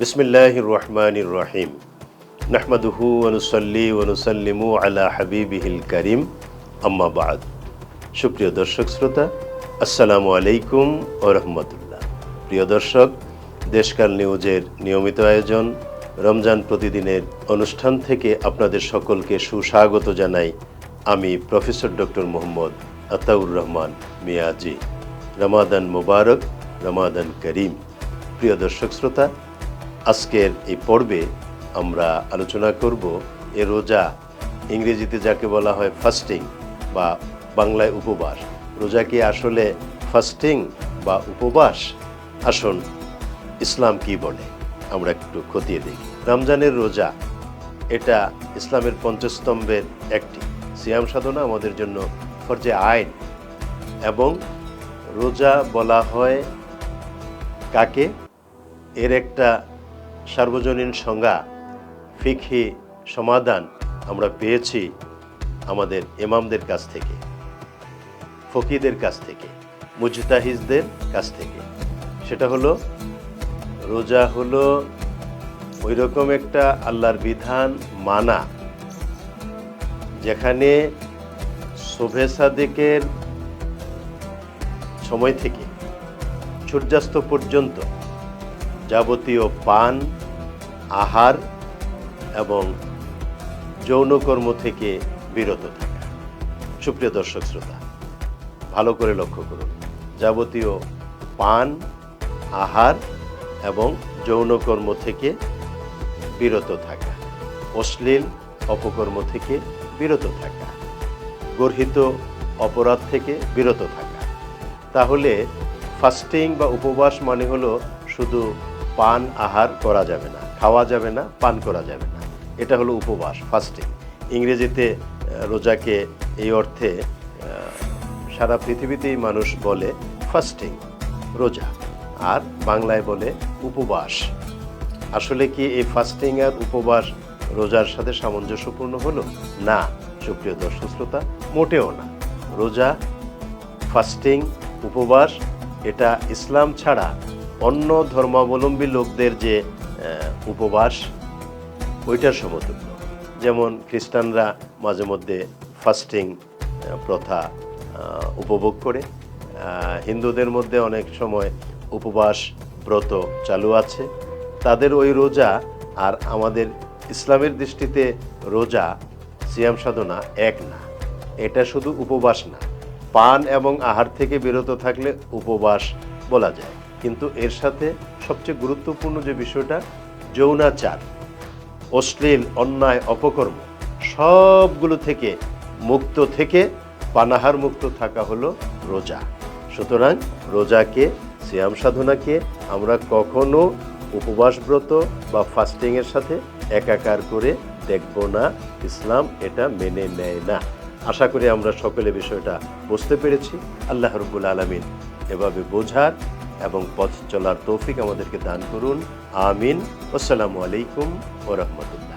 বিসমিল্লাহির রহমানির রহিম। নাহমাদুহু ওয়া নুসাল্লি ওয়া নুসাল্লিমু আলা হাবিবিহিল কারীম, আম্মা বা'দ। সুপ্রিয় দর্শক শ্রোতা, আসসালামু আলাইকুম ওয়া রাহমাতুল্লাহ। প্রিয় দর্শক, দেশকাল নিউজের নিয়মিত আয়োজন রমজান প্রতিদিনের অনুষ্ঠান থেকে আপনাদের সকলকে সুস্বাগত জানাই। আমি প্রফেসর ডক্টর মোহাম্মদ আতাউর রহমান মিয়াজি। রমাদান মুবারক, রমাদান করিম। প্রিয় দর্শক শ্রোতা, আজকের এই পর্বে আমরা আলোচনা করব এ রোজা, ইংরেজিতে যাকে বলা হয় ফাস্টিং বা বাংলায় উপবাস। রোজা কি আসলে ফাস্টিং বা উপবাস? আসুন ইসলাম কি বলে আমরা একটু খতিয়ে দেখি। রমজানের রোজা এটা ইসলামের পঞ্চস্তম্ভের একটি। সিয়াম সাধনা আমাদের জন্য ফরজে আইন, এবং রোজা বলা হয় কাকে, এর একটা সার্বজনীন সংজ্ঞা, ফিকহি সমাধান আমরা পেয়েছি আমাদের ইমামদের কাছ থেকে, ফকিদের কাছ থেকে, মুজতাহিদদের কাছ থেকে। সেটা হলো, রোজা হলো ওই রকম একটা আল্লাহর বিধান মানা যেখানে শোভে সাদেকের সময় থেকে সূর্যাস্ত পর্যন্ত যাবতীয় পান, আহার এবং যৌনকর্ম থেকে বিরত থাকা। সুপ্রিয় দর্শক শ্রোতা, ভালো করে লক্ষ্য করুন, যাবতীয় পান, আহার এবং যৌনকর্ম থেকে বিরত থাকা, অশ্লীল অপকর্ম থেকে বিরত থাকা, গর্হিত অপরাধ থেকে বিরত থাকা। তাহলে ফাস্টিং বা উপবাস মানে হলো শুধু পান আহার করা যাবে না, খাওয়া যাবে না, পান করা যাবে না, এটা হলো উপবাস, ফাস্টিং। ইংরেজিতে রোজাকে এই অর্থে সারা পৃথিবীতেই মানুষ বলে ফাস্টিং, রোজা, আর বাংলায় বলে উপবাস। আসলে কি এই ফাস্টিং আর উপবাস রোজার সাথে সামঞ্জস্যপূর্ণ হলো? না, সুপ্রিয় দর্শক শ্রোতা, মোটেও না। রোজা, ফাস্টিং, উপবাস এটা ইসলাম ছাড়া অন্য ধর্মাবলম্বী লোকদের যে উপবাস ওইটার সমতুল্য। যেমন খ্রিস্টানরা মাঝে মধ্যে ফাস্টিং প্রথা উপভোগ করে, হিন্দুদের মধ্যে অনেক সময় উপবাস ব্রত চালু আছে। তাদের ওই রোজা আর আমাদের ইসলামের দৃষ্টিতে রোজা, সিয়াম সাধনা এক না। এটা শুধু উপবাস না, পান এবং আহার থেকে বিরত থাকলে উপবাস বলা যায়। কিন্তু এর সাথে সবচেয়ে গুরুত্বপূর্ণ যে বিষয়টা, যৌনাচার, অশ্লীল অন্যায় অপকর্ম সবগুলো থেকে মুক্ত থেকে পানাহার মুক্ত থাকা হলো রোজা। সুতরাং রোজাকে, সিয়াম সাধনাকে আমরা কখনো উপবাসব্রত বা ফাস্টিংয়ের সাথে একাকার করে দেখব না। ইসলাম এটা মেনে নেয় না। আশা করি আমরা সকলে বিষয়টা বুঝতে পেরেছি। আল্লাহ রাব্বুল আলামিন এভাবে বোঝার এবং পথ চলার তৌফিক আমাদেরকে দান করুন। আমিন। আসসালামু আলাইকুম ওয়া রাহমাতুল্লাহ।